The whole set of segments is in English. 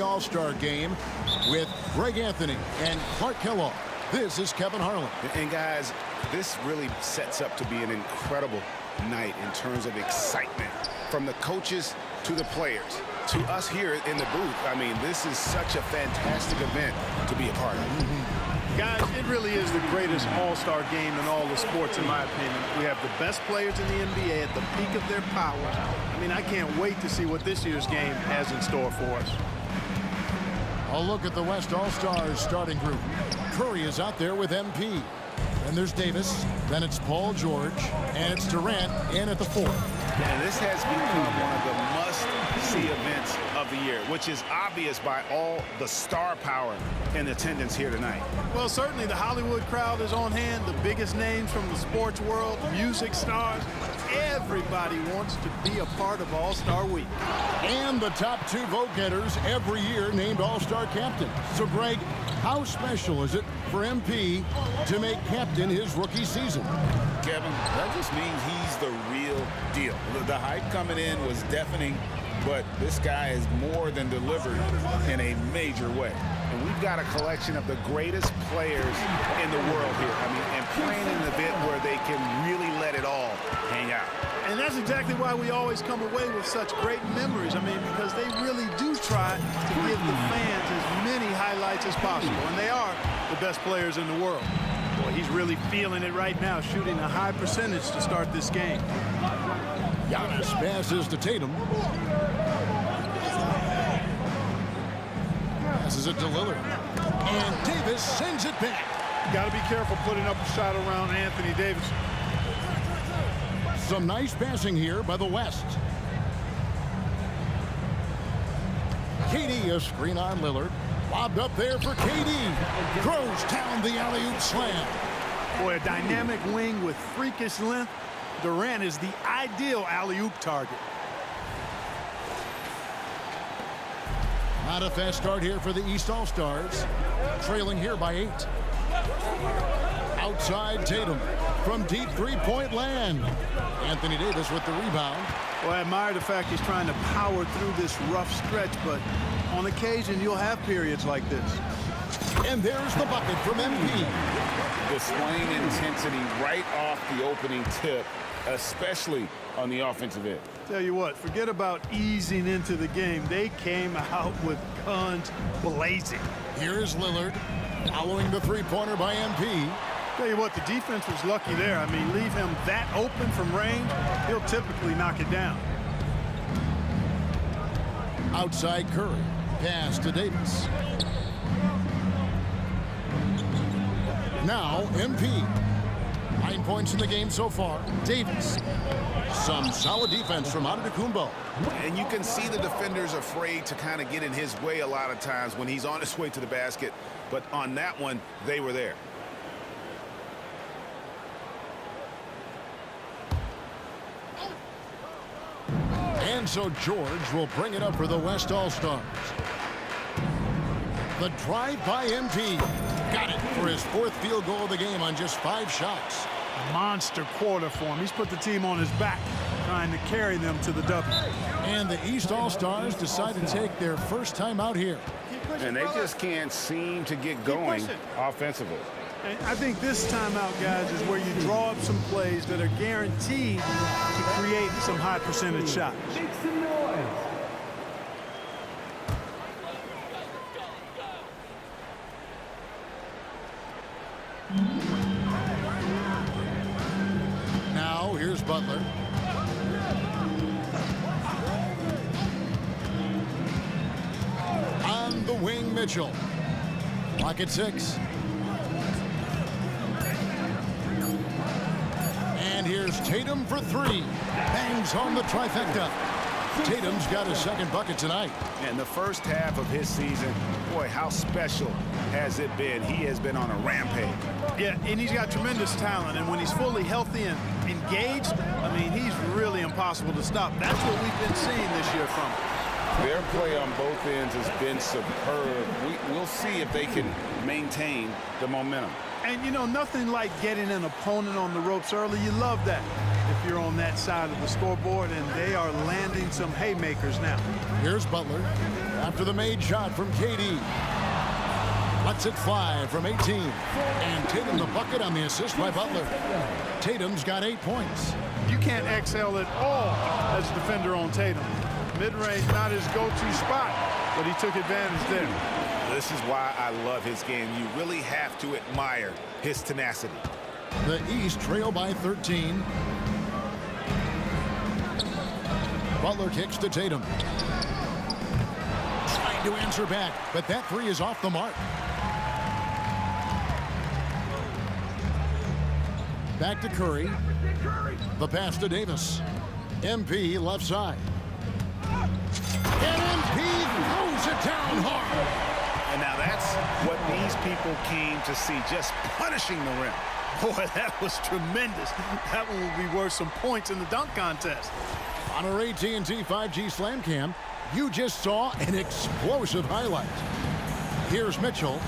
the All-Star game with Greg Anthony and Clark Kellogg. This is Kevin Harlan. And guys, this really sets up to be an incredible night in terms of excitement. From the coaches to the players to us here in the booth. I mean, this is such a fantastic event to be a part of. Guys, it really is the greatest all-star game in all the sports, in my opinion. We have the best players in the NBA at the peak of their powers. I mean, I can't wait to see what this year's game has in store for us. A look at the West All-Stars starting group. Curry is out there with MP. Then there's Davis. Then it's Paul George. And it's Durant in at the 4. And this has become one of the must-see events of the year, which is obvious by all the star power in attendance here tonight. Well, certainly the Hollywood crowd is on hand, the biggest names from the sports world, music stars. Everybody wants to be a part of All-Star Week. And the top 2 vote-getters every year named All-Star captain. So, Greg, how special is it for MP to make captain his rookie season? Kevin, that just means he's the real deal. The hype coming in was deafening, but this guy has more than delivered in a major way. And we've got a collection of the greatest players in the world here. I mean, and playing in an event where they can really let it all hang out. And that's exactly why we always come away with such great memories. I mean, because they really do try to give the fans as many highlights as possible. And they are the best players in the world. Boy, he's really feeling it right now, shooting a high percentage to start this game. Giannis passes to Tatum. Passes it to Lillard. And Davis sends it back. Got to be careful putting up a shot around Anthony Davis. Some nice passing here by the West. KD, a screen on Lillard. Lobbed up there for KD. Throws down the alley-oop slam. Boy, a dynamic wing with freakish length. Durant is the ideal alley-oop target. Not a fast start here for the East All-Stars. Trailing here by 8. Outside Tatum from deep three-point land. Anthony Davis with the rebound. Well, I admire the fact he's trying to power through this rough stretch, but on occasion you'll have periods like this. And there's the bucket from MP. Displaying intensity right off the opening tip, especially on the offensive end. Tell you what, forget about easing into the game. They came out with guns blazing. Here's Lillard following the three-pointer by MP. Tell you what, the defense was lucky there. I mean, leave him that open from range, he'll typically knock it down. Outside Curry. Pass to Davis. Now MP. 9 points in the game so far. Davis. Some solid defense from Antetokounmpo. And you can see the defenders afraid to kind of get in his way a lot of times when he's on his way to the basket. But on that one, they were there. And so George will bring it up for the West All-Stars. The drive by MP. Got it for his 4th field goal of the game on just 5 shots. Monster quarter for him. He's put the team on his back, trying to carry them to the W. And the East All-Stars decide to take their first time out here. And they just can't seem to get going offensively. And I think this timeout, guys, is where you draw up some plays that are guaranteed to create some high percentage shots. Now, here's Butler. On the wing, Mitchell. Clock at 6. And here's Tatum for 3. Bangs home the trifecta. Tatum's got his 2nd bucket tonight. And the first half of his season, boy, how special has it been? He has been on a rampage. Yeah, and he's got tremendous talent, and when he's fully healthy and engaged, I mean, he's really impossible to stop. That's what we've been seeing this year from him. Their play on both ends has been superb. We'll see if they can maintain the momentum. And, you know, nothing like getting an opponent on the ropes early. You love that if you're on that side of the scoreboard, and they are landing some haymakers now. Here's Butler. after the made shot from KD. Lets it fly from 18. And Tatum the bucket on the assist by Butler. Tatum's got 8 points. You can't exhale at all as a defender on Tatum. Mid-range, not his go-to spot, but he took advantage there. This is why I love his game. You really have to admire his tenacity. The East trail by 13. Butler kicks to Tatum. Trying to answer back, but that three is off the mark. Back to Curry. The pass to Davis. MP left side. And MP throws it down hard. And now that's what these people came to see, just punishing the rim. Boy, that was tremendous. That one will be worth some points in the dunk contest. On our AT&T 5G Slam Cam, you just saw an explosive highlight. Here's Mitchell.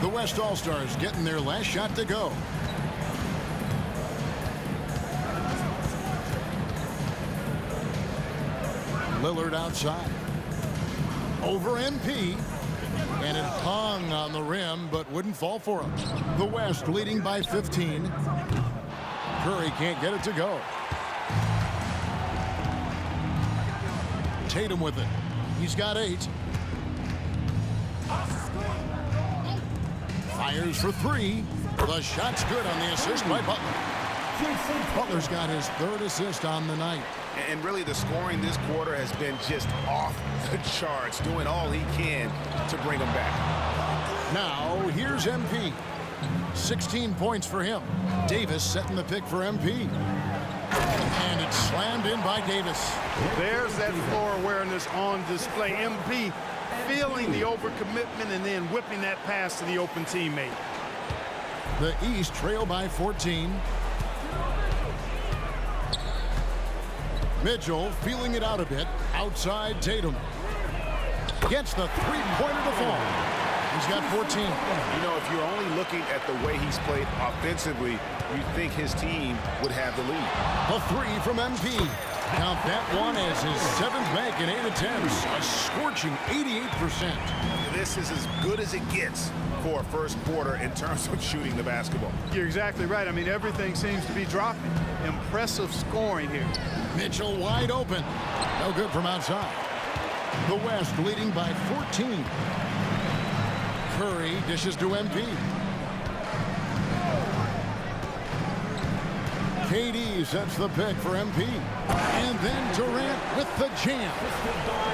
The West All-Stars getting their last shot to go. Lillard outside. Over MP. And it hung on the rim, but wouldn't fall for him. The West leading by 15. Curry can't get it to go. Tatum with it. He's got 8. Fires for 3. The shot's good on the assist by Butler. Butler's got his 3rd assist on the night. And really, the scoring this quarter has been just off the charts, doing all he can to bring them back. Now, here's MP. 16 points for him. Davis setting the pick for MP. And it's slammed in by Davis. There's that floor awareness on display. MP feeling the overcommitment and then whipping that pass to the open teammate. The East trail by 14. Mitchell feeling it out a bit. Outside Tatum. Gets the three-pointer to fall. He's got 14. You know, if you're only looking at the way he's played offensively, you think his team would have the lead. A 3 from MP. Count that one as his 7th bank in 8 attempts. A scorching 88%. This is as good as it gets for a first quarter in terms of shooting the basketball. You're exactly right. I mean, everything seems to be dropping. Impressive scoring here. Mitchell wide open. No good from outside. The West leading by 14. Curry dishes to MP. KD sets the pick for MP. And then Durant with the jam.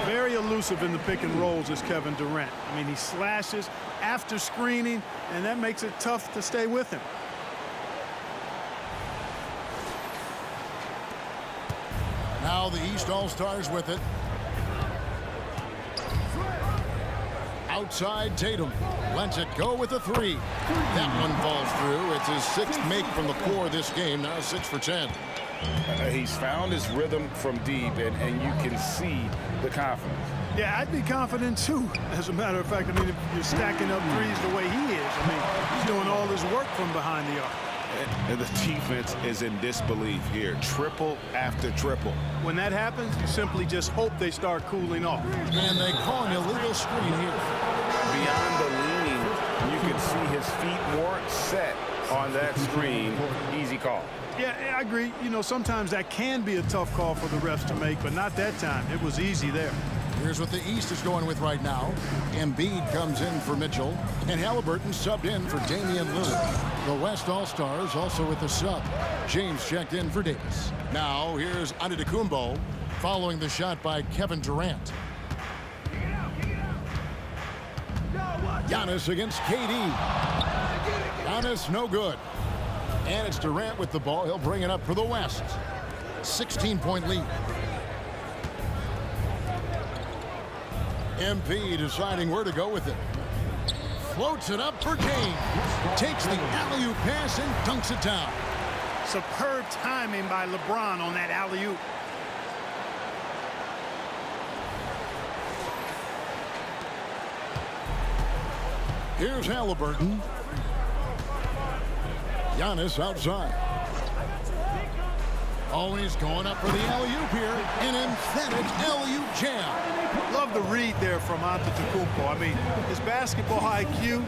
Very elusive in the pick and rolls is Kevin Durant. I mean, he slashes after screening, and that makes it tough to stay with him. Now the East All-Stars with it. Outside Tatum. Lets it go with a 3. That one falls through. It's his 6th make from the floor this game. Now 6 for 10. He's found his rhythm from deep, and you can see the confidence. Yeah, I'd be confident too. As a matter of fact, I mean, if you're stacking up threes the way he is, I mean, he's doing all his work from behind the arc. And the defense is in disbelief here. Triple after triple. When that happens, you simply just hope they start cooling off. And they call an illegal screen here. Beyond the leaning, you can see his feet weren't set on that screen. Easy call. Yeah, I agree. You know, sometimes that can be a tough call for the refs to make, but not that time. It was easy there. Here's what the East is going with right now. Embiid comes in for Mitchell, and Halliburton subbed in for Damian Lillard. The West All-Stars also with the sub. James checked in for Davis. Now here's Antetokounmpo following the shot by Kevin Durant. Giannis against KD. Giannis no good. And it's Durant with the ball. He'll bring it up for the West. 16-point lead. MP deciding where to go with it. Floats it up for James. Takes the alley-oop pass and dunks it down. Superb timing by LeBron on that alley-oop. Here's Halliburton. Giannis outside. Always going up for the alley-oop here. An emphatic alley-oop jam. Love the read there from Antetokounmpo. I mean, his basketball IQ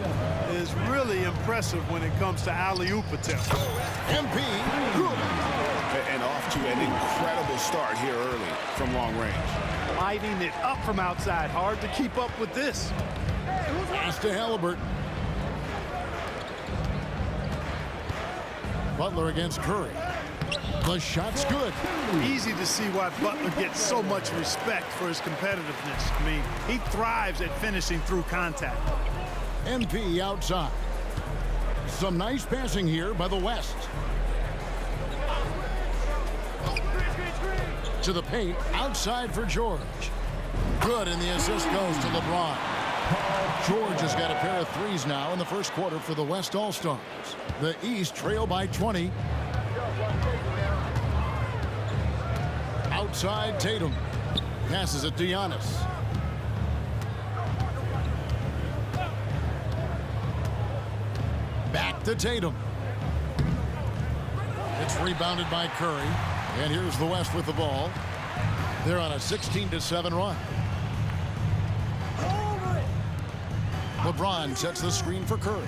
is really impressive when it comes to alley-oop attempts. MP, good. And off to an incredible start here early from long range. Lighting it up from outside. Hard to keep up with this. Pass to Halliburton. Butler against Curry. The shot's good. Easy to see why Butler gets so much respect for his competitiveness. I mean, he thrives at finishing through contact. MP outside. Some nice passing here by the West. To the paint, outside for George. Good, and the assist goes to LeBron. George has got a pair of threes now in the first quarter for the West All-Stars. The East trail by 20. Outside Tatum. Passes it to Giannis. Back to Tatum. It's rebounded by Curry. And here's the West with the ball. They're on a 16-7 run. LeBron sets the screen for Curry.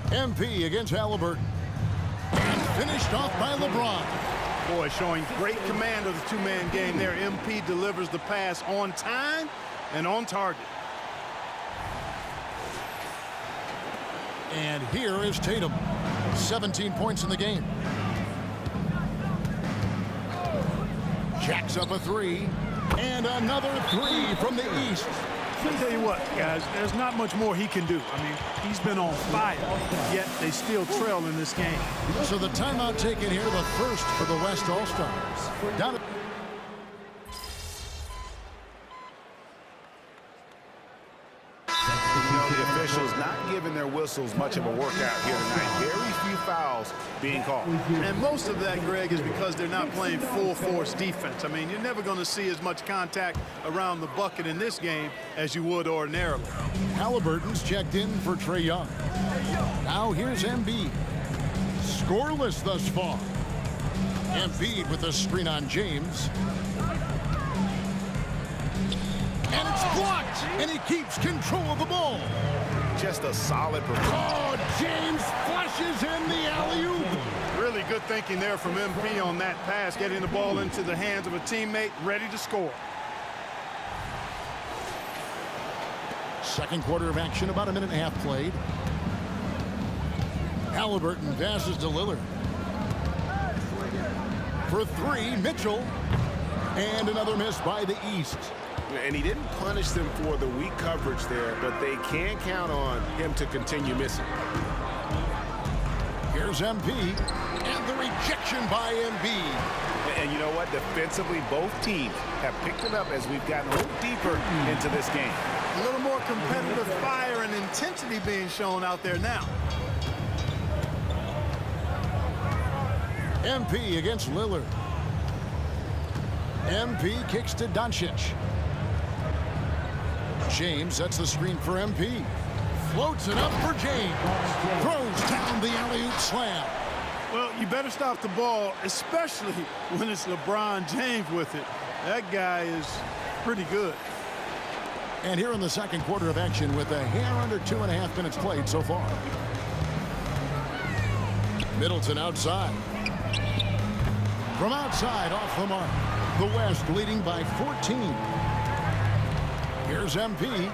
MP against Halliburton. And finished off by LeBron. Boy, showing great command of the two-man game there. MP delivers the pass on time and on target. And here is Tatum. 17 points in the game. Jacks up a three. And another three from the East. I'll tell you what, guys, there's not much more he can do. I mean, he's been on fire, yet they still trail in this game. So the timeout taken here, the first for the West All-Stars. Down The officials not giving their whistles much of a workout here tonight. Very few fouls being called. And most of that, Greg, is because they're not playing full-force defense. I mean, you're never going to see as much contact around the bucket in this game as you would ordinarily. Halliburton's checked in for Trae Young. Now here's Embiid. Scoreless thus far. Embiid with a screen on James. And it's blocked, and he keeps control of the ball. Just a solid performance. Oh, James flushes in the alley-oop. Really good thinking there from MP on that pass, getting the ball into the hands of a teammate, ready to score. Second quarter of action, about a minute and a half played. Halliburton passes to Lillard. For three, Mitchell. And another miss by the East. And he didn't punish them for the weak coverage there, but they can count on him to continue missing. Here's MP, and the rejection by Embiid. And you know what? Defensively, both teams have picked it up as we've gotten a little deeper into this game. A little more competitive fire and intensity being shown out there now. MP against Lillard. MP kicks to Doncic. James sets the screen for MP. Floats it up for James. Throws down the alley-oop slam. Well, you better stop the ball, especially when it's LeBron James with it. That guy is pretty good. And here in the second quarter of action with a hair under 2.5 minutes played so far. Middleton outside. From outside, off the mark. The West leading by 14. Here's MP.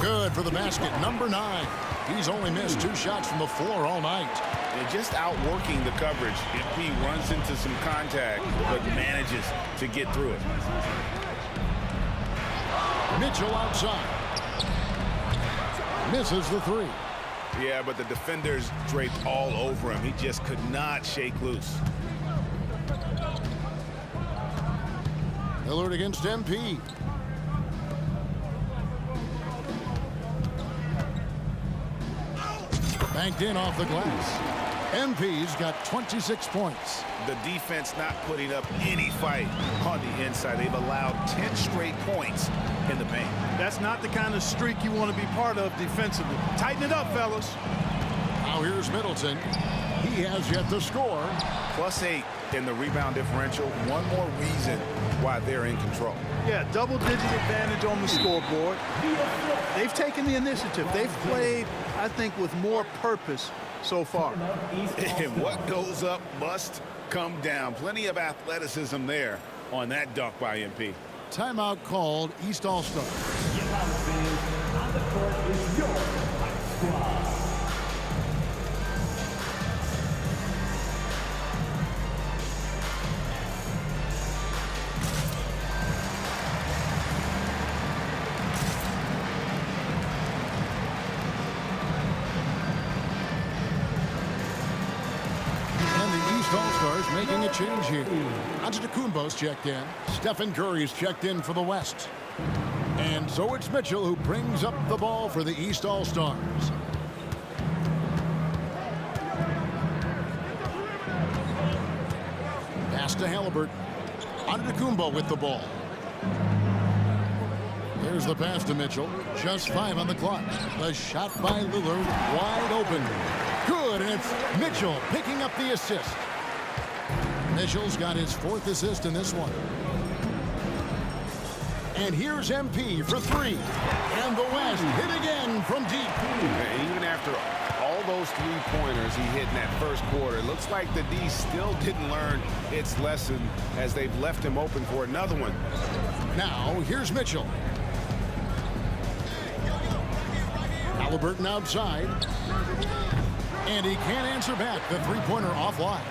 Good for the basket, number 9. He's only missed 2 shots from the floor all night. They're just outworking the coverage. MP runs into some contact, but manages to get through it. Mitchell outside. Misses the 3. Yeah, but the defenders draped all over him. He just could not shake loose. Lillard against MP. Banked in off the glass. MP's got 26 points. The defense not putting up any fight on the inside. They've allowed 10 straight points in the paint. That's not the kind of streak you want to be part of defensively. Tighten it up, fellas. Now here's Middleton. He has yet to score. +8 in the rebound differential. One more reason why they're in control. Yeah, double-digit advantage on the scoreboard. They've taken the initiative. They've played, I think, with more purpose so far. And what goes up must come down. Plenty of athleticism there on that dunk by MP. Timeout called, East All-Stars. On the court is your squad. All-Stars making a change here. Antetokounmpo's checked in. Stephen Curry's checked in for the West. And so it's Mitchell who brings up the ball for the East All-Stars. Pass to Halliburton. Antetokounmpo with the ball. Here's the pass to Mitchell. Just 5 on the clock. The shot by Lillard, wide open. Good, and it's Mitchell picking up the assist. Mitchell's got his 4th assist in this one. And here's MP for 3. And the West hit again from deep. Even after all those 3-pointers he hit in that first quarter, it looks like the D still didn't learn its lesson as they've left him open for another one. Now, here's Mitchell. Halliburton outside. And he can't answer back. The 3-pointer offline.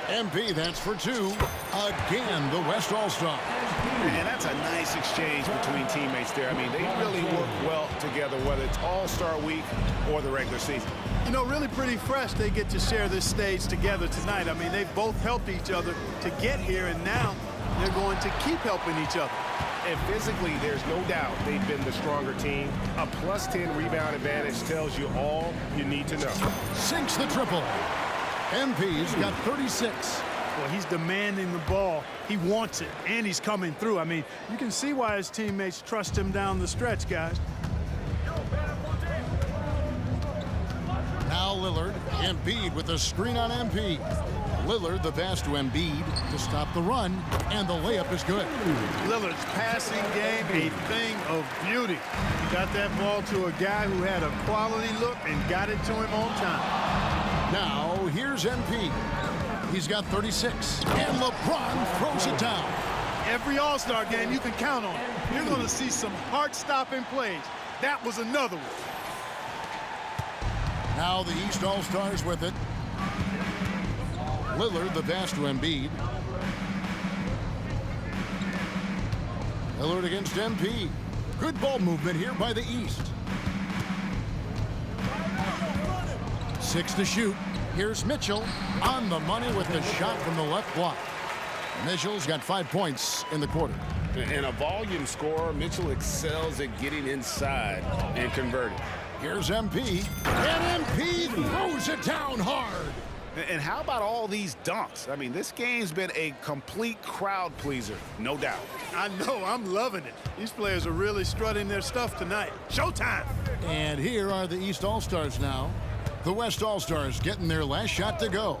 MP, that's for 2. Again, the West All-Star. And that's a nice exchange between teammates there. I mean, they really work well together, whether it's All-Star Week or the regular season. You know, really pretty fresh they get to share this stage together tonight. I mean, they've both helped each other to get here, and now they're going to keep helping each other. And physically, there's no doubt they've been the stronger team. A +10 rebound advantage tells you all you need to know. Sinks the triple. MP's got 36. Well, he's demanding the ball. He wants it, and he's coming through. I mean, you can see why his teammates trust him down the stretch, guys. Now Lillard, Embiid with a screen on MP. Lillard the pass to Embiid to stop the run, and the layup is good. Lillard's passing game, a thing of beauty. He got that ball to a guy who had a quality look and got it to him on time. Now here's MP. He's got 36, and LeBron throws it down. Every All-Star game you can count on. You're going to see some heart-stopping plays. That was another one. Now the East All-Stars with it. Lillard the pass to Embiid. Lillard against MP. Good ball movement here by the East. 6 to shoot. Here's Mitchell on the money with the shot from the left block. Mitchell's got 5 points in the quarter. And a volume scorer, Mitchell excels at getting inside and converting. Here's MP, and MP throws it down hard. And how about all these dunks? I mean, this game's been a complete crowd pleaser, no doubt. I know, I'm loving it. These players are really strutting their stuff tonight. Showtime! And here are the East All-Stars now. The West All-Stars getting their last shot to go.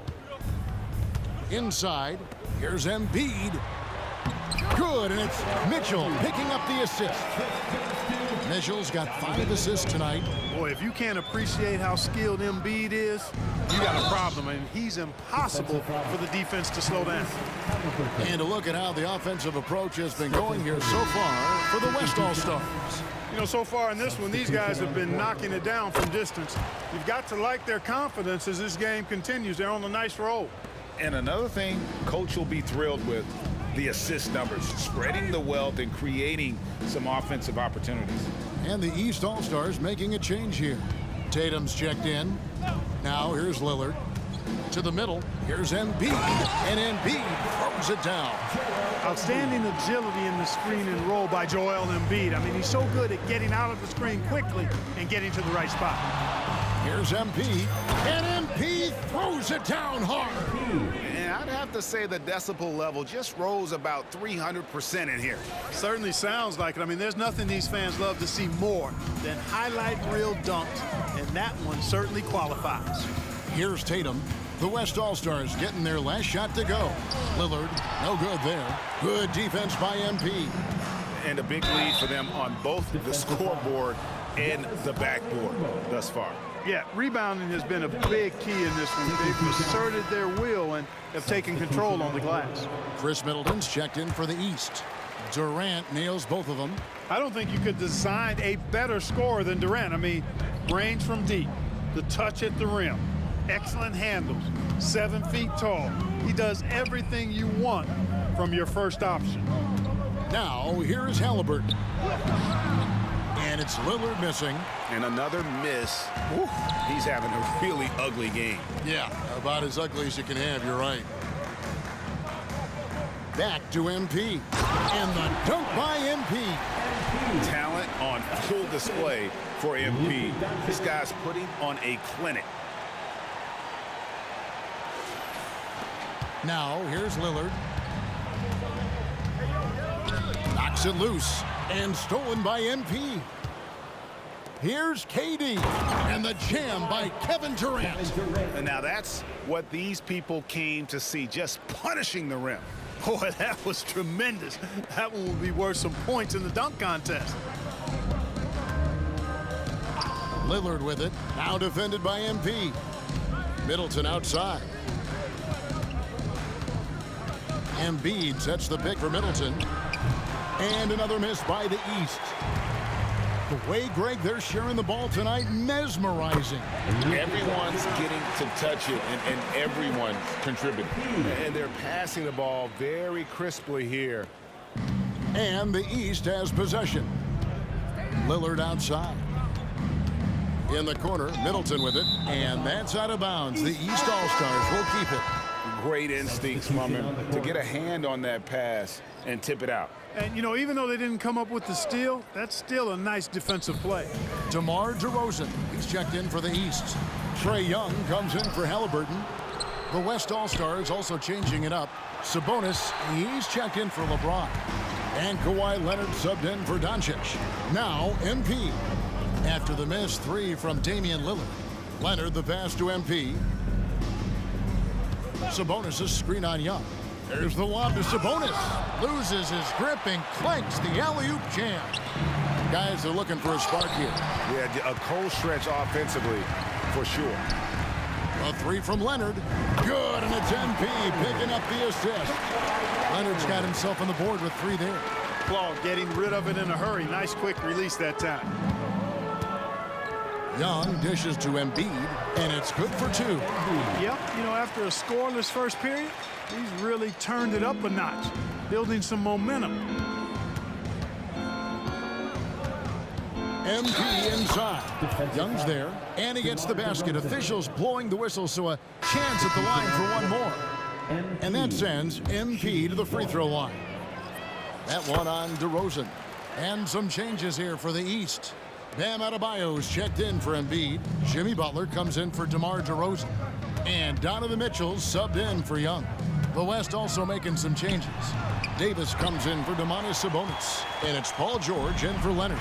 Inside, here's Embiid. Good, and it's Mitchell picking up the assist. Mitchell's got 5 assists tonight. Boy, if you can't appreciate how skilled Embiid is, you got a problem, and he's impossible for the defense to slow down. And a look at how the offensive approach has been going here so far for the West All-Stars. You know, so far in this one, these guys have been knocking it down from distance. You've got to like their confidence as this game continues. They're on a nice roll. And another thing Coach will be thrilled with, the assist numbers, spreading the wealth and creating some offensive opportunities. And the East All-Stars making a change here. Tatum's checked in. Now here's Lillard. To the middle, here's Embiid, and Embiid throws it down. Outstanding agility in the screen and roll by Joel Embiid. I mean, he's so good at getting out of the screen quickly and getting to the right spot. Here's MP, and MP throws it down hard. And I'd have to say the decibel level just rose about 300% in here. Certainly sounds like it. I mean, there's nothing these fans love to see more than highlight reel dunks, and that one certainly qualifies. Here's Tatum. The West All-Stars getting their last shot to go. Lillard, no good there. Good defense by MP. And a big lead for them on both the scoreboard and the backboard thus far. Yeah, rebounding has been a big key in this one. They've asserted their will and have taken control on the glass. Chris Middleton's checked in for the East. Durant nails both of them. I don't think you could design a better scorer than Durant. I mean, range from deep, the touch at the rim, excellent handles, 7 feet tall. He does everything you want from your first option. Now, here is Halliburton. And it's Lillard missing. And another miss. Woo, he's having a really ugly game. Yeah, about as ugly as you can have, you're right. Back to MP. And the dunk by MP. Talent on full display for MP. This guy's putting on a clinic. Now, here's Lillard. Knocks it loose. And stolen by MP. Here's KD. And the jam by Kevin Durant. And now that's what these people came to see, just punishing the rim. Boy, that was tremendous. That one will be worth some points in the dunk contest. Lillard with it. Now defended by MP. Middleton outside. Embiid sets the pick for Middleton. And another miss by the East. The way, Greg, they're sharing the ball tonight, mesmerizing. Everyone's getting to touch it, and everyone's contributing. And they're passing the ball very crisply here. And the East has possession. Lillard outside. In the corner, Middleton with it. And that's out of bounds. The East All-Stars will keep it. Great instincts from him to get a hand on that pass and tip it out. And, you know, even though they didn't come up with the steal, that's still a nice defensive play. DeMar DeRozan, he's checked in for the East. Trae Young comes in for Halliburton. The West All-Stars also changing it up. Sabonis, he's checked in for LeBron. And Kawhi Leonard subbed in for Doncic. Now, MP. After the missed 3 from Damian Lillard. Leonard the pass to MP. Sabonis' screen on Young. There's the lob to Sabonis. Loses his grip and clanks the alley-oop jam. Guys are looking for a spark here. Yeah, a cold stretch offensively, for sure. A 3 from Leonard. Good, and it's MP picking up the assist. Leonard's got himself on the board with 3 there. Claw getting rid of it in a hurry. Nice quick release that time. Young dishes to Embiid, and it's good for 2. Yep, you know, after a scoreless first period, he's really turned it up a notch, building some momentum. MP inside. Young's there, and he gets the basket. Officials blowing the whistle, so a chance at the line for one more. And that sends MP to the free throw line. That one on DeRozan. And some changes here for the East. Bam Adebayo's checked in for Embiid. Jimmy Butler comes in for DeMar DeRozan. And Donovan Mitchell's subbed in for Young. The West also making some changes. Davis comes in for Domantas Sabonis. And it's Paul George in for Leonard.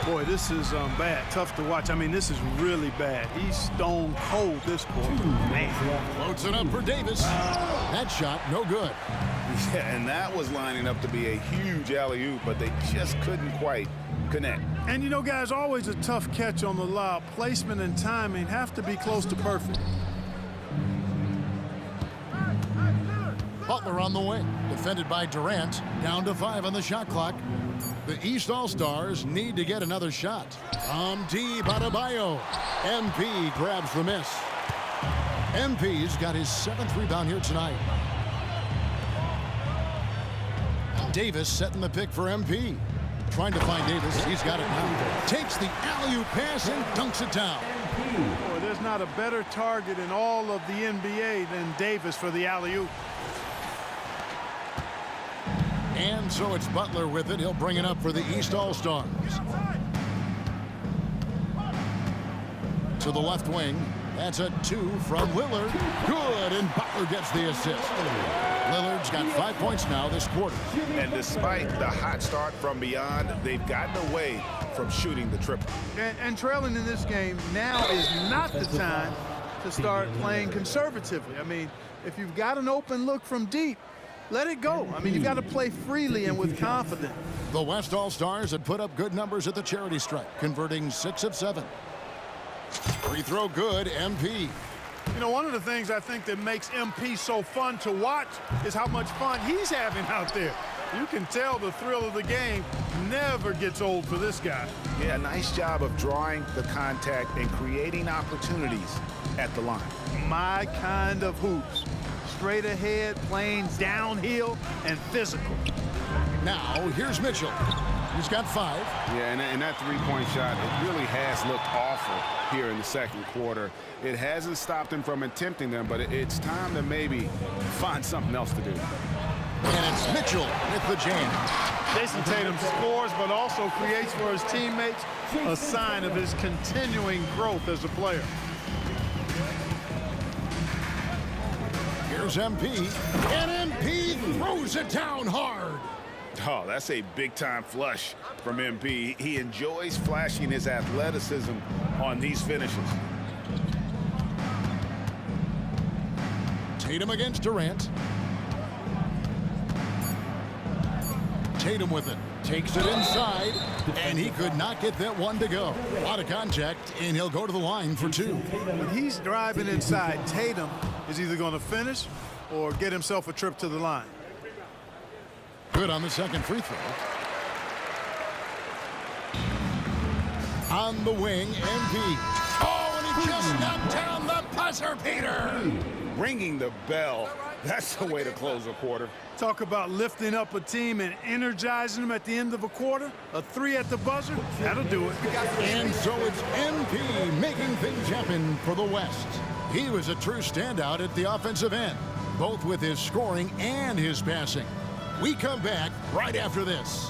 Boy, this is bad. Tough to watch. I mean, this is really bad. He's stone cold this quarter. Man. Floats it up for Davis. That shot, no good. Yeah, and that was lining up to be a huge alley-oop, but they just couldn't quite connect. And, you know, guys, always a tough catch on the lob. Placement and timing have to be close to perfect. Butler on the wing, defended by Durant. Down to 5 on the shot clock. The East All-Stars need to get another shot. Deep, Adebayo. MP grabs the miss. MP's got his 7th rebound here tonight. Davis setting the pick for MP. Trying to find Davis. He's got it now. Takes the alley-oop pass and dunks it down. Boy, there's not a better target in all of the NBA than Davis for the alley-oop. And so it's Butler with it. He'll bring it up for the East All-Stars. To the left wing. That's a 2 from Lillard. Good, and Butler gets the assist. Lillard's got 5 points now this quarter. And despite the hot start from beyond, they've gotten away from shooting the triple. And trailing in this game, now is not the time to start playing conservatively. I mean, if you've got an open look from deep, let it go. I mean, you've got to play freely and with confidence. The West All-Stars had put up good numbers at the charity stripe, converting 6 of 7. Free throw good, MP. You know, one of the things I think that makes MP so fun to watch is how much fun he's having out there. You can tell the thrill of the game never gets old for this guy. Yeah, nice job of drawing the contact and creating opportunities at the line. My kind of hoops. Straight ahead, playing downhill, and physical. Now, here's Mitchell. He's got 5. Yeah, and that three-point shot, it really has looked awful here in the second quarter. It hasn't stopped him from attempting them, but it's time to maybe find something else to do. And it's Mitchell with the jam. Jason Tatum scores, but also creates for his teammates a sign of his continuing growth as a player. Here's MP, and MP throws it down hard. Oh, that's a big-time flush from MP. He enjoys flashing his athleticism on these finishes. Tatum against Durant. Tatum with it. Takes it inside, and he could not get that one to go. Out of contact, and he'll go to the line for 2. When he's driving inside, Tatum is either going to finish or get himself a trip to the line. Good on the second free throw. On the wing, MP. Oh, and he just knocked down the buzzer beater. Ringing the bell. That's the way to close a quarter. Talk about lifting up a team and energizing them at the end of a quarter. A 3 at the buzzer, that'll do it. And so it's MP making things happen for the West. He was a true standout at the offensive end, both with his scoring and his passing. We come back right after this.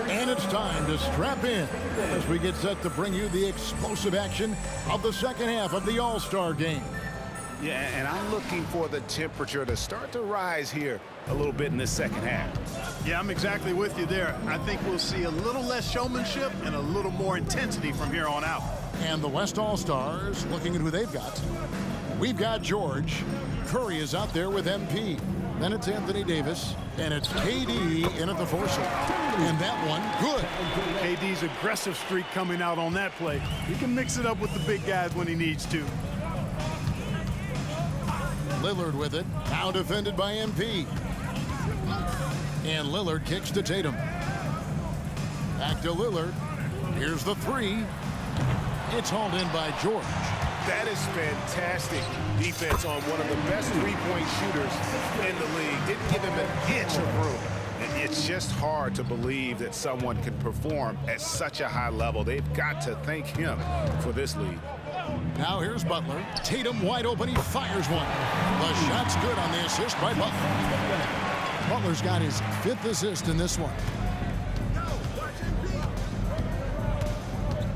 And it's time to strap in as we get set to bring you the explosive action of the second half of the All-Star game. Yeah, and I'm looking for the temperature to start to rise here a little bit in this second half. Yeah, I'm exactly with you there. I think we'll see a little less showmanship and a little more intensity from here on out. And the West All-Stars looking at who they've got. We've got George. Curry is out there with MP. Then it's Anthony Davis. And it's KD in at the 4 slot. And that one, good. KD's aggressive streak coming out on that play. He can mix it up with the big guys when he needs to. Lillard with it. Now defended by MP. And Lillard kicks to Tatum. Back to Lillard. Here's the 3. It's hauled in by George. That is fantastic defense on one of the best three-point shooters in the league. Didn't give him an inch of room. And it's just hard to believe that someone can perform at such a high level. They've got to thank him for this lead. Now here's Butler. Tatum wide open. He fires one. The shot's good on the assist by Butler. Butler's got his 5th assist in this one.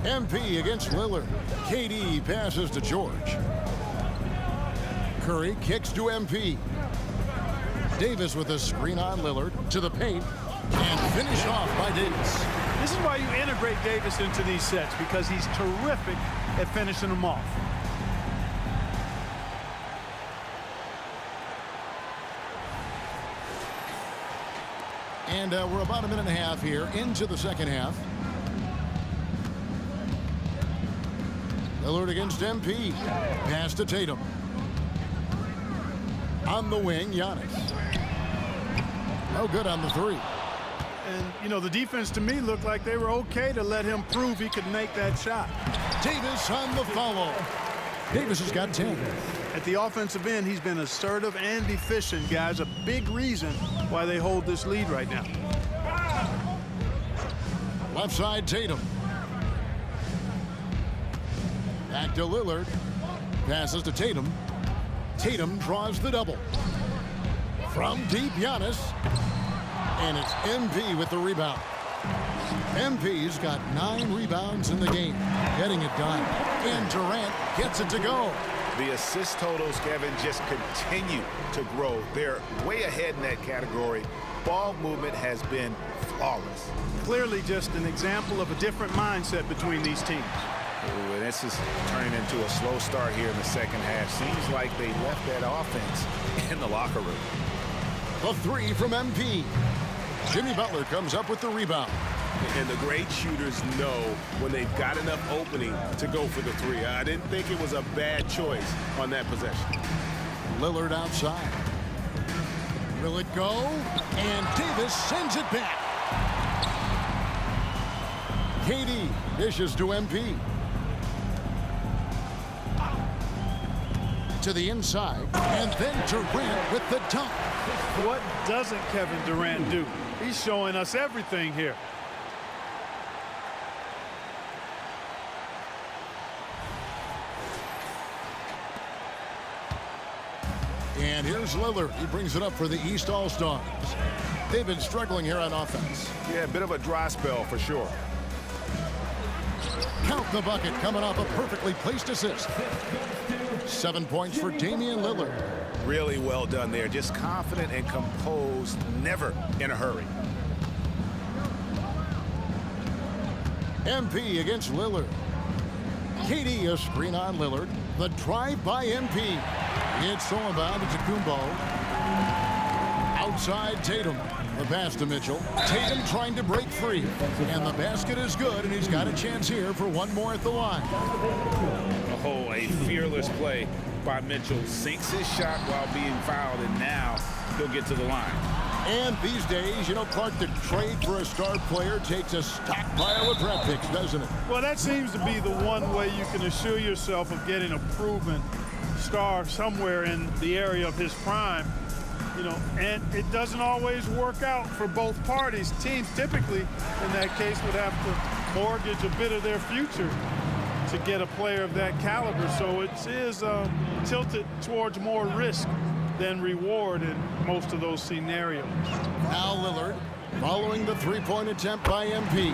MP against Lillard. KD passes to George. Curry kicks to MP. Davis with a screen on Lillard to the paint and finished off by Davis. This is why you integrate Davis into these sets, because he's terrific at finishing them off. And we're about a minute and a half here into the second half. Lillard against MP. Pass to Tatum. On the wing, Giannis. No good on the 3. And, you know, the defense to me looked like they were okay to let him prove he could make that shot. Davis on the follow. Davis has got 10. At the offensive end, he's been assertive and efficient, guys. A big reason why they hold this lead right now. Left side, Tatum. Back to Lillard. Passes to Tatum. Tatum draws the double. From deep, Giannis. And it's MP with the rebound. MP's got 9 rebounds in the game. Getting it done. And Durant gets it to go. The assist totals, Kevin, just continue to grow. They're way ahead in that category. Ball movement has been flawless. Clearly just an example of a different mindset between these teams. Ooh, and this is turning into a slow start here in the second half. Seems like they left that offense in the locker room. The three from MP. Jimmy Butler comes up with the rebound. And the great shooters know when they've got enough opening to go for the three. I didn't think it was a bad choice on that possession. Lillard outside. Will it go? And Davis sends it back. KD dishes to MP. To the inside, and then Durant with the dunk. What doesn't Kevin Durant do? He's showing us everything here. And here's Lillard. He brings it up for the East All-Stars. They've been struggling here on offense. Yeah, a bit of a dry spell for sure. Count the bucket coming off a perfectly placed assist. 7 points for Damian Lillard. Really well done there. Just confident and composed, never in a hurry. MP against Lillard. KD a screen on Lillard. The drive by MP. It's thrown inbound to Kumbo. Outside Tatum. The pass to Mitchell. Tatum trying to break free. And the basket is good, and he's got a chance here for one more at the line. Oh, a fearless play by Mitchell. Sinks his shot while being fouled, and now he'll get to the line. And these days, you know, Clark, the trade for a star player takes a stockpile of draft picks, doesn't it? Well, that seems to be the one way you can assure yourself of getting a proven star somewhere in the area of his prime. You know, and it doesn't always work out for both parties. Teams typically, in that case, would have to mortgage a bit of their future to get a player of that caliber. So it is tilted towards more risk than reward in most of those scenarios. Now Lillard, following the three-point attempt by MP,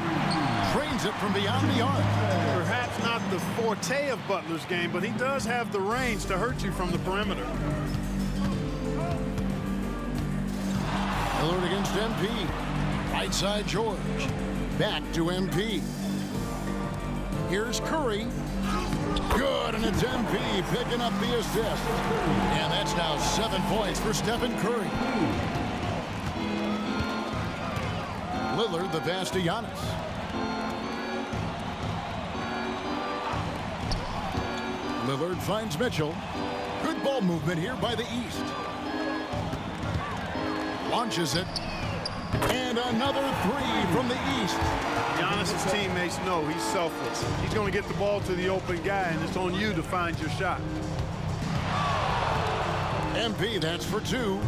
trains it from beyond the arc. Perhaps not the forte of Butler's game, but he does have the range to hurt you from the perimeter. Lillard against MP. Right side George. Back to MP. Here's Curry. Good, and it's MP picking up the assist. And that's now 7 points for Stephen Curry. Lillard the pass to Giannis. Lillard finds Mitchell. Good ball movement here by the East. Launches it. And another three from the East. Giannis' teammates know he's selfless. He's going to get the ball to the open guy, and it's on you to find your shot. MP, that's for two.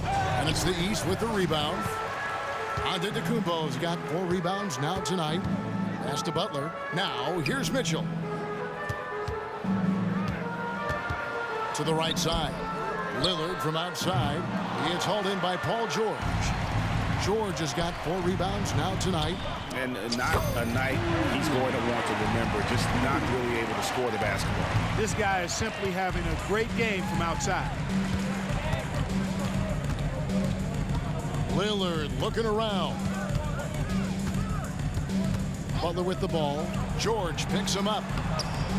And it's the East with the rebound. Antetokounmpo's got 4 rebounds now tonight. Pass to Butler. Now, here's Mitchell. To the right side. Lillard from outside. It's hauled in by Paul George. George has got 4 rebounds now tonight. And not a night he's going to want to remember, just not really able to score the basketball. This guy is simply having a great game from outside. Lillard looking around. Butler with the ball. George picks him up.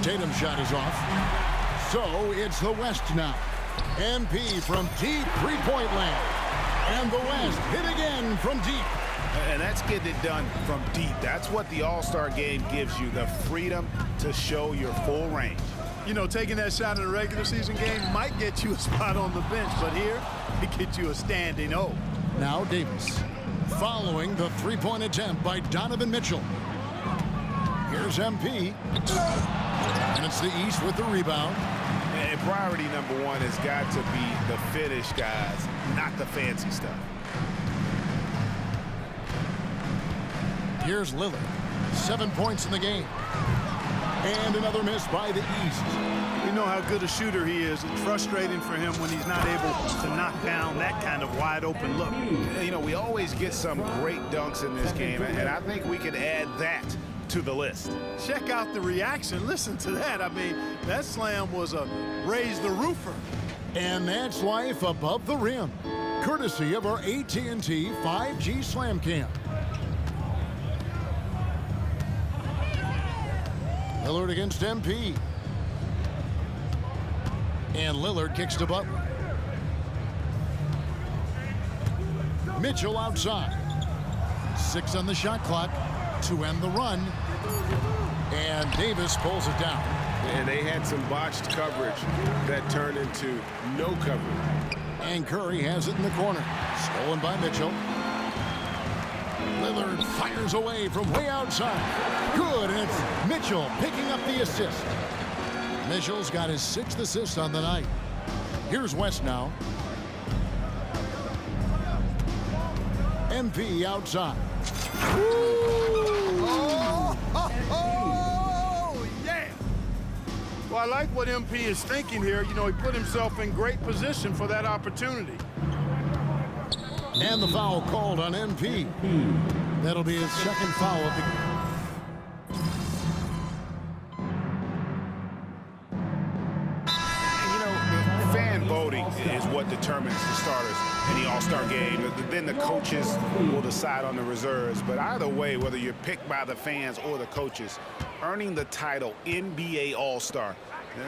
Tatum's shot is off. So it's the West now. MP from deep three-point land. And the West hit again from deep. And that's getting it done from deep. That's what the All-Star game gives you, the freedom to show your full range. You know, taking that shot in a regular season game might get you a spot on the bench, but here, it gets you a standing O. Now Davis, following the three-point attempt by Donovan Mitchell. Here's MP. And it's the East with the rebound. And priority number one has got to be the finish, guys, not the fancy stuff. Here's Lillard. 7 points in the game. And another miss by the East. We know how good a shooter he is. It's frustrating for him when he's not able to knock down that kind of wide open look. You know, we always get some great dunks in this game, and I think we can add that to the list. Check out the reaction. Listen to that. I mean, that slam was a raise the roofer. And that's life above the rim, courtesy of our AT&T 5G Slam Cam. Lillard against MP. And Lillard kicks to Butler. Mitchell outside. 6 on the shot clock to end the run. And Davis pulls it down. And they had some botched coverage that turned into no coverage. And Curry has it in the corner. Stolen by Mitchell. Lillard fires away from way outside. Good, and it's Mitchell picking up the assist. Mitchell's got his 6th assist on the night. Here's West now. MP outside. Yeah. Well, I like what MP is thinking here. You know, he put himself in great position for that opportunity. And the foul called on MP. That'll be his 2nd foul of the Voting is what determines the starters in the All-Star game. Then the coaches will decide on the reserves. But either way, whether you're picked by the fans or the coaches, earning the title NBA All-Star,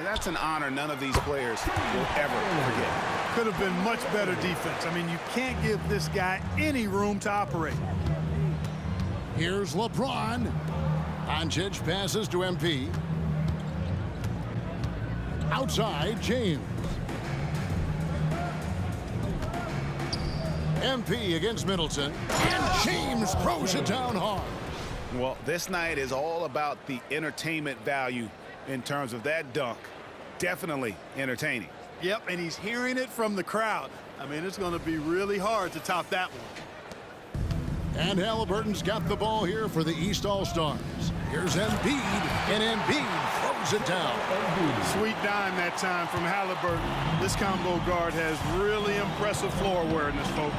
that's an honor none of these players will ever forget. Could have been much better defense. I mean, you can't give this guy any room to operate. Here's LeBron. Doncic passes to MP. Outside, James. MP against Middleton, and James throws it down hard. Well, this night is all about the entertainment value in terms of that dunk. Definitely entertaining. Yep, and he's hearing it from the crowd. I mean, it's going to be really hard to top that one. And Halliburton's got the ball here for the East All-Stars. Here's Embiid, and Embiid throws it down. Sweet dime that time from Halliburton. This combo guard has really impressive floor awareness, folks.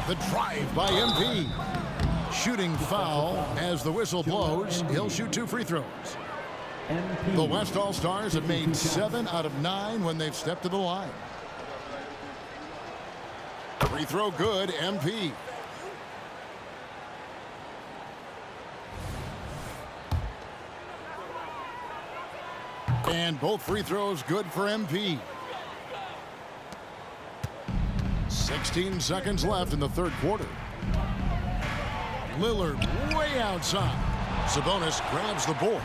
The drive by Embiid. Shooting foul as the whistle blows. He'll shoot 2 free throws. The West All-Stars have made 7 out of 9 when they've stepped to the line. Free throw good, MP. And both free throws good for MP. 16 seconds left in the 3rd quarter. Lillard way outside. Sabonis grabs the board.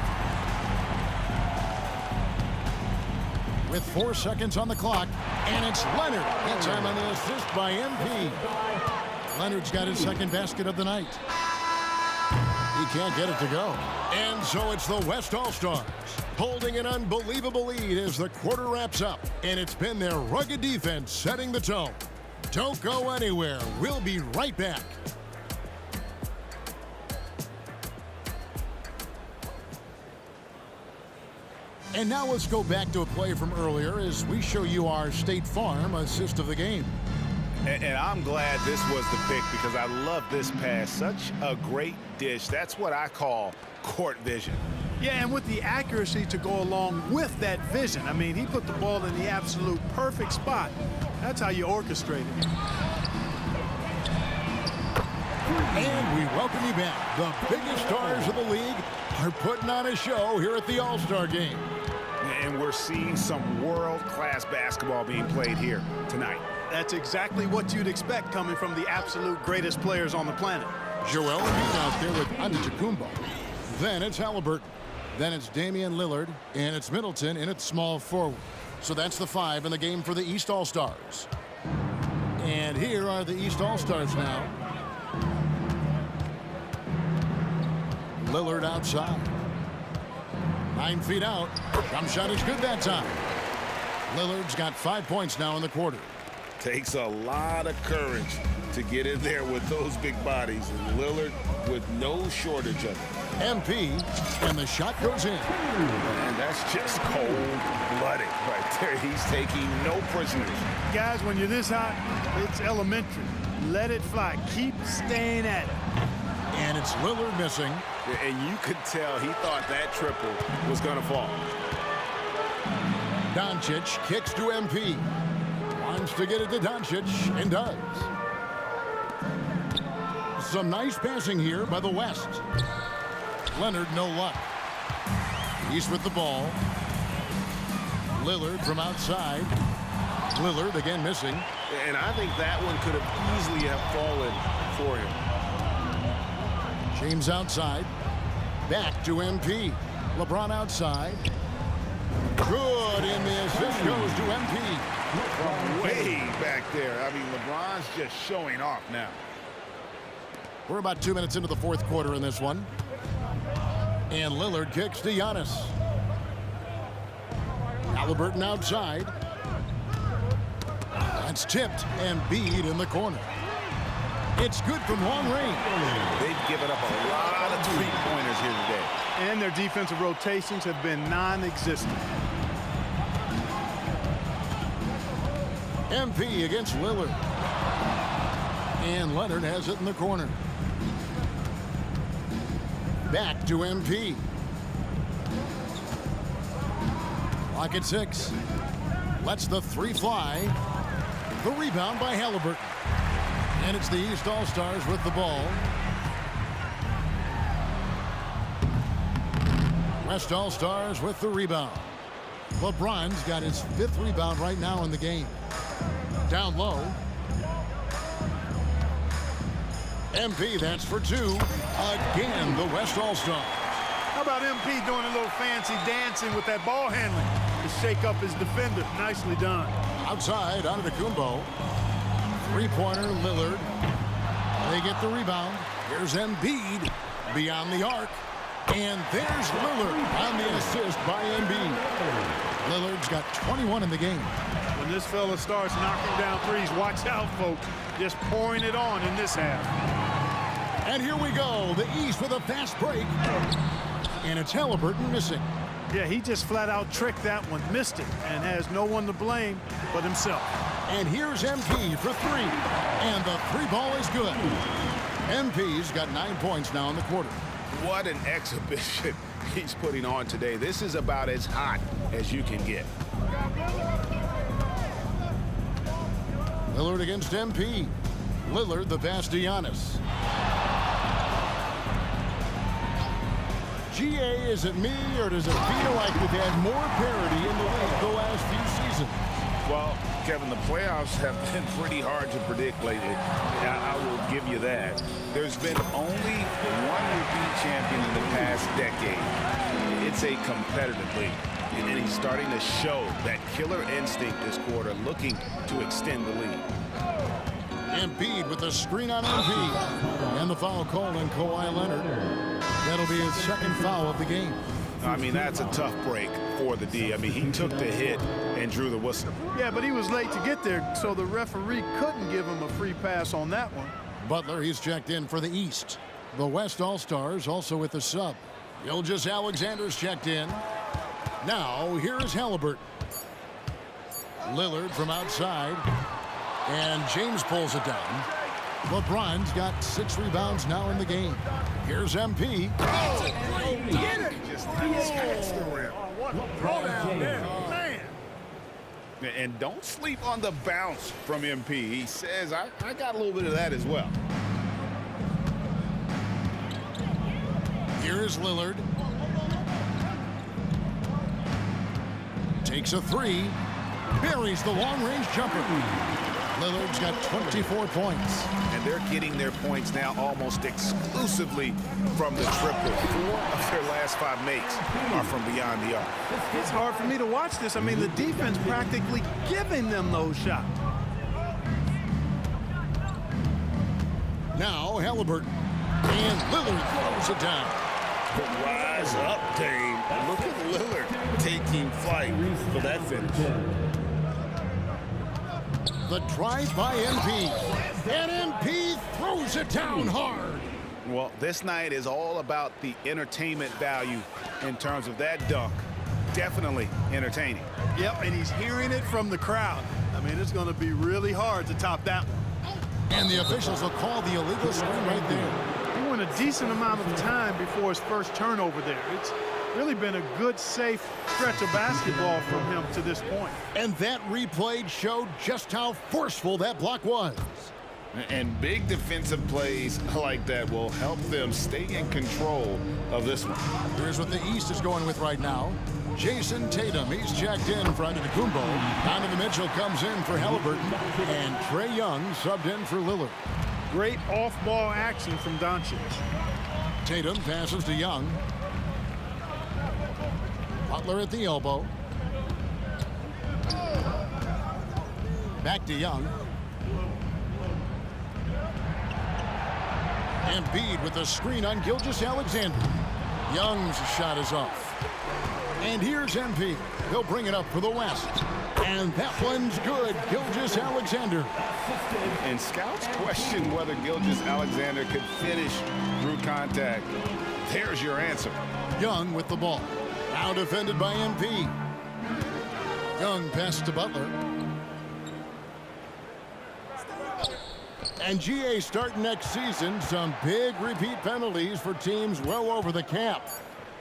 With 4 seconds on the clock, and it's Leonard. That time on the assist by MP. Leonard's got his 2nd basket of the night. He can't get it to go. And so it's the West All-Stars holding an unbelievable lead as the quarter wraps up. And it's been their rugged defense setting the tone. Don't go anywhere. We'll be right back. And now let's go back to a play from earlier as we show you our State Farm assist of the game. And I'm glad this was the pick because I love this pass. Such a great dish. That's what I call court vision. Yeah, and with the accuracy to go along with that vision. I mean, he put the ball in the absolute perfect spot. That's how you orchestrate it. And we welcome you back. The biggest stars of the league are putting on a show here at the All-Star Game. And we're seeing some world-class basketball being played here tonight. That's exactly what you'd expect coming from the absolute greatest players on the planet. Joel Embiid out there with Antetokounmpo. Then it's Halliburton. Then it's Damian Lillard, and it's Middleton, and it's small forward. So that's the 5 in the game for the East All-Stars. And here are the East All-Stars now. Lillard outside. 9 feet out. Jump shot is good that time. Lillard's got 5 points now in the quarter. Takes a lot of courage to get in there with those big bodies, and Lillard with no shortage of it. MP, and the shot goes in. And that's just cold-blooded right there. He's taking no prisoners. Guys, when you're this hot, it's elementary. Let it fly. Keep staying at it. And it's Lillard missing. And you could tell he thought that triple was going to fall. Doncic kicks to MP. Wants to get it to Doncic, and does. Some nice passing here by the West. Leonard, no luck. East with the ball. Lillard from outside. Lillard again missing. And I think that one could have easily have fallen for him. James outside. Back to MP. LeBron outside. Good, and the assist goes to MP. From way back there. I mean, LeBron's just showing off now. We're about 2 minutes into the fourth quarter in this one. And Lillard kicks to Giannis. Halliburton outside. That's tipped, and Embiid in the corner. It's good from long range. They've given up a lot of three-pointers here today. And their defensive rotations have been non-existent. MP against Lillard. And Leonard has it in the corner. Back to MP. Clock at 6. Lets the three fly. The rebound by Halliburton. And it's the East All-Stars with the ball. West All-Stars with the rebound. LeBron's got his 5th rebound right now in the game. Down low. MP, that's for 2. Again, the West All-Stars. How about MP doing a little fancy dancing with that ball handling to shake up his defender? Nicely done. Outside, Antetokounmpo. Three-pointer, Lillard. They get the rebound. Here's Embiid beyond the arc. And there's Lillard on the assist by Embiid. Lillard's got 21 in the game. When this fella starts knocking down threes, watch out, folks. Just pouring it on in this half. And here we go. The East with a fast break. And it's Halliburton missing. Yeah, he just flat out tricked that one, missed it, and has no one to blame but himself. And here's MP for 3. And the 3 ball is good. MP's got 9 points now in the quarter. What an exhibition he's putting on today. This is about as hot as you can get. Lillard against MP. Lillard the pass to Giannis. GA, is it me, or does it feel like we've had more parity in the league the last few seasons? Well, Kevin, the playoffs have been pretty hard to predict lately. I will give you that. There's been only one repeat champion in the past decade. It's a competitive league. And he's starting to show that killer instinct this quarter, looking to extend the lead. Embiid with the screen on MP. And the foul called on Kawhi Leonard. That'll be his 2nd foul of the game. I mean, that's a tough break for the D. I mean, he took the hit and drew the whistle. Yeah, but he was late to get there, so the referee couldn't give him a free pass on that one. Butler, he's checked in for the East. The West All-Stars also with the sub. Gilgeous Alexander's checked in. Now, here is Halliburton. Lillard from outside. And James pulls it down. LeBron's got 6 rebounds now in the game. Here's MP. Get it! Just scratched the rim. Down there, man. And don't sleep on the bounce from MP. He says, I got a little bit of that as well. Here's Lillard. Takes a 3. Buries the long-range jumper. Lillard's got 24 points. And they're getting their points now almost exclusively from the triple. 4 of their last 5 makes are from beyond the arc. It's hard for me to watch this. I mean, the defense practically giving them those shots. Now Halliburton. And Lillard throws it down. But rise up, Dame. Look at Lillard taking flight for that finish. The drive by MP. And MP throws it down hard. Well, this night is all about the entertainment value in terms of that dunk. Definitely entertaining. Yep, and he's hearing it from the crowd. I mean, it's going to be really hard to top that one. And the officials will call the illegal screen right there. He went a decent amount of time before his first turnover there. It's really been a good, safe stretch of basketball from him to this point. And that replay showed just how forceful that block was. And big defensive plays like that will help them stay in control of this one. Here's what the East is going with right now. Jason Tatum, he's checked in for Antetokounmpo. Donovan Mitchell comes in for Halliburton. And Trae Young subbed in for Lillard. Great off-ball action from Doncic. Tatum passes to Young. Butler at the elbow. Back to Young. Embiid with a screen on Gilgeous-Alexander. Young's shot is off. And here's MP. He'll bring it up for the West. And that one's good. Gilgeous-Alexander. And scouts question whether Gilgeous-Alexander could finish through contact. There's your answer. Young with the ball. Now defended by MP. Young pass to Butler. And GA starting next season, some big repeat penalties for teams well over the cap.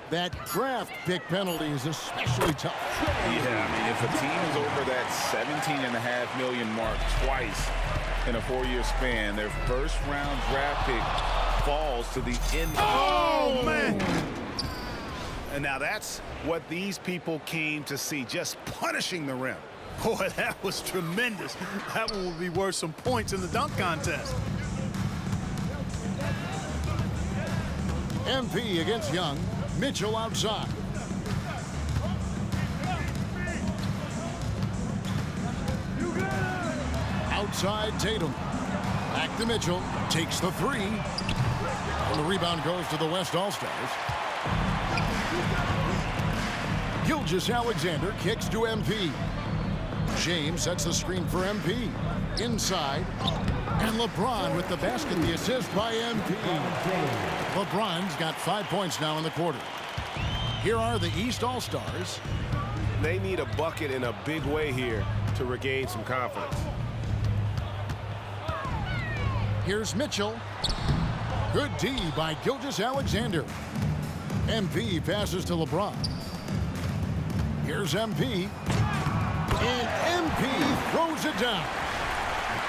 That draft pick penalty is especially tough. Yeah, I mean, if a team is over that $17.5 million mark twice in a 4-year span, their first-round draft pick falls to the end. Oh, man! And now that's what these people came to see, just punishing the rim. Boy, that was tremendous. That one will be worth some points in the dunk contest. MP against Young. Mitchell outside. Outside Tatum. Back to Mitchell. Takes the three. And the rebound goes to the West All-Stars. Gilgeous-Alexander kicks to MP. James sets the screen for MP. Inside. And LeBron with the basket, the assist by MP. LeBron's got 5 points now in the quarter. Here are the East All-Stars. They need a bucket in a big way here to regain some confidence. Here's Mitchell. Good D by Gilgeous-Alexander. MP passes to LeBron. Here's MP. And MP throws it down.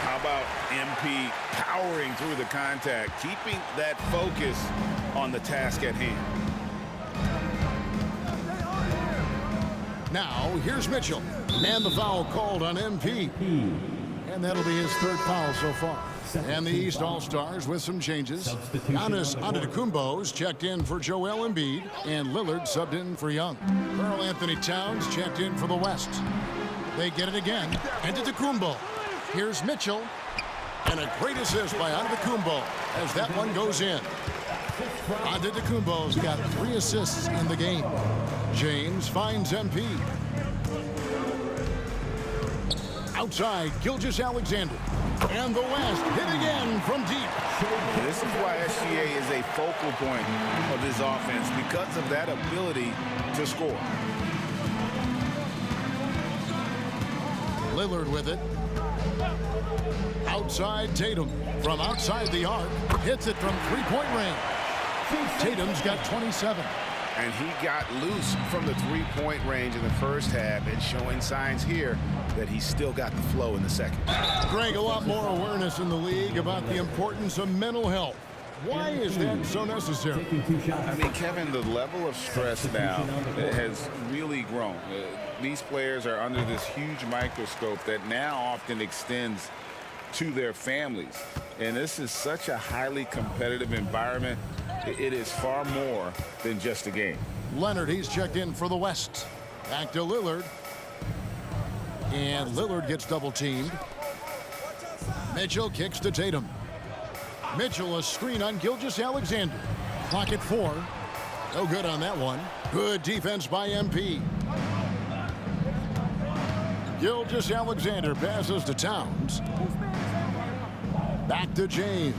How about MP powering through the contact, keeping that focus on the task at hand? Now, here's Mitchell. And the foul called on MP. And that'll be his third foul so far. And the East All-Stars with some changes. Giannis Antetokounmpo's checked in for Joel Embiid. And Lillard subbed in for Young. Karl Anthony Towns checked in for the West. They get it again. Antetokounmpo. Here's Mitchell. And a great assist by Antetokounmpo as that one goes in. Antetokounmpo's got 3 assists in the game. James finds MP. Outside, Gilgeous-Alexander. And the West hit again from deep. This is why SGA is a focal point of this offense, because of that ability to score. Lillard with it. Outside Tatum. From outside the arc. Hits it from three-point range. Tatum's got 27. And he got loose from the three-point range in the first half and showing signs here that he's still got the flow in the second. Greg, a lot more awareness in the league about the importance of mental health. Why is that so necessary? I mean, Kevin, the level of stress now has really grown. These players are under this huge microscope that now often extends to their families. And this is such a highly competitive environment. It is far more than just a game. Leonard, he's checked in for the West. Back to Lillard. And Lillard gets double-teamed. Mitchell kicks to Tatum. Mitchell a screen on Gilgeous-Alexander. Clock at 4. No good on that one. Good defense by MP. Gilgeous-Alexander passes to Towns. Back to James.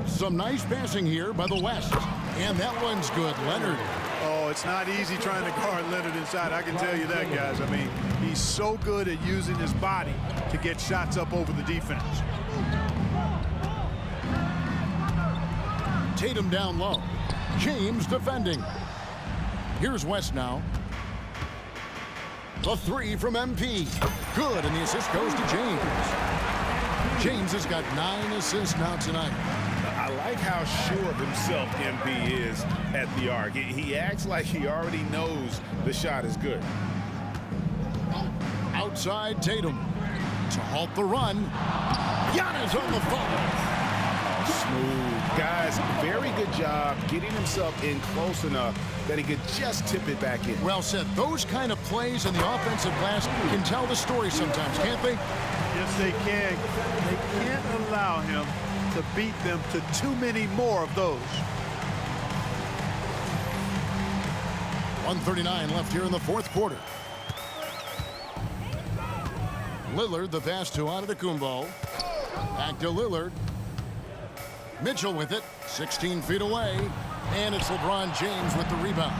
Some nice passing here by the West. And that one's good. Leonard. Oh, it's not easy trying to guard Leonard inside. I can tell you that, guys. I mean, he's so good at using his body to get shots up over the defense. Tatum down low. James defending. Here's West now. The three from MP. Good, and the assist goes to James. James has got 9 assists now tonight. I like how sure of himself MP is at the arc. He acts like he already knows the shot is good. Outside Tatum. To halt the run. Giannis on the phone. Smooth. Guys, very good job getting himself in close enough that he could just tip it back in. Well said. Those kind of plays in the offensive glass can tell the story sometimes, can't they? Yes, they can. They can't allow him to beat them to too many more of those. 1:39 left here in the fourth quarter. Lillard, the pass to Antetokounmpo. Back to Lillard. Mitchell with it, 16 feet away. And it's LeBron James with the rebound.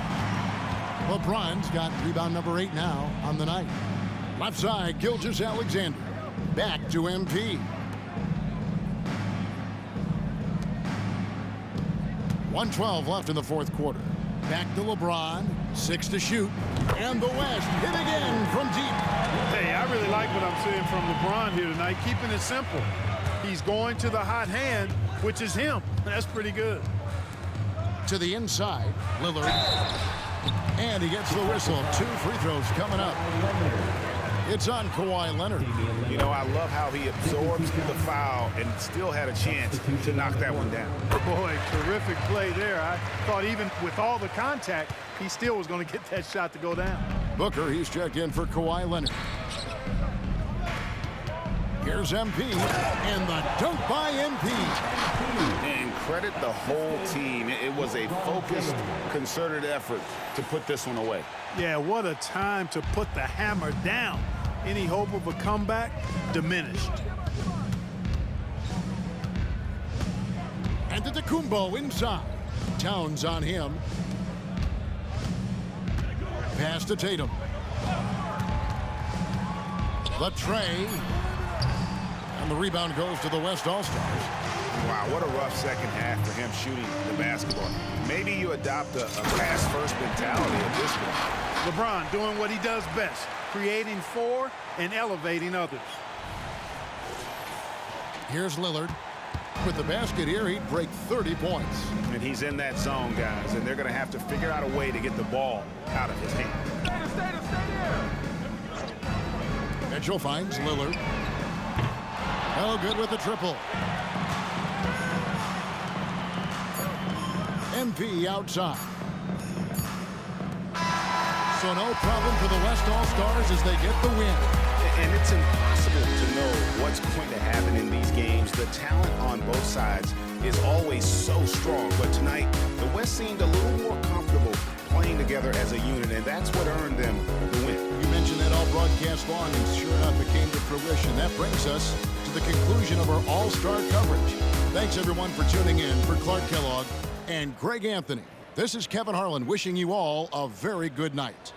LeBron's got rebound number 8 now on the night. Left side, Gilgeous-Alexander. Back to MP. 1:12 left in the fourth quarter. Back to LeBron, 6 to shoot. And the West hit again from deep. Hey, I really like what I'm seeing from LeBron here tonight, keeping it simple. He's going to the hot hand, which is him. That's pretty good. To the inside, Lillard. And he gets the whistle. 2 free throws coming up. It's on Kawhi Leonard. You know, I love how he absorbs the foul and still had a chance to knock that one down. Boy, terrific play there. I thought even with all the contact, he still was going to get that shot to go down. Booker, he's checked in for Kawhi Leonard. Here's MP, and the dunk by MP. And credit the whole team. It was a focused, concerted effort to put this one away. Yeah, what a time to put the hammer down. Any hope of a comeback diminished. Antetokounmpo inside. Towns on him. Pass to Tatum. The tray. And the rebound goes to the West All-Stars. Wow, what a rough second half for him shooting the basketball. Maybe you adopt a pass-first mentality at this point. LeBron doing what he does best, creating for and elevating others. Here's Lillard. With the basket here, he'd break 30 points. And he's in that zone, guys, and they're going to have to figure out a way to get the ball out of his hand. Mitchell finds Lillard. No good with the triple. MP outside. So no problem for the West All-Stars as they get the win. And it's impossible to know what's going to happen in these games. The talent on both sides is always so strong. But tonight, the West seemed a little more comfortable playing together as a unit, and that's what earned them the win. You mentioned that all broadcast long, and sure enough, it came to fruition. That brings us to the conclusion of our All-Star coverage. Thanks, everyone, for tuning in. For Clark Kellogg and Greg Anthony, this is Kevin Harlan wishing you all a very good night.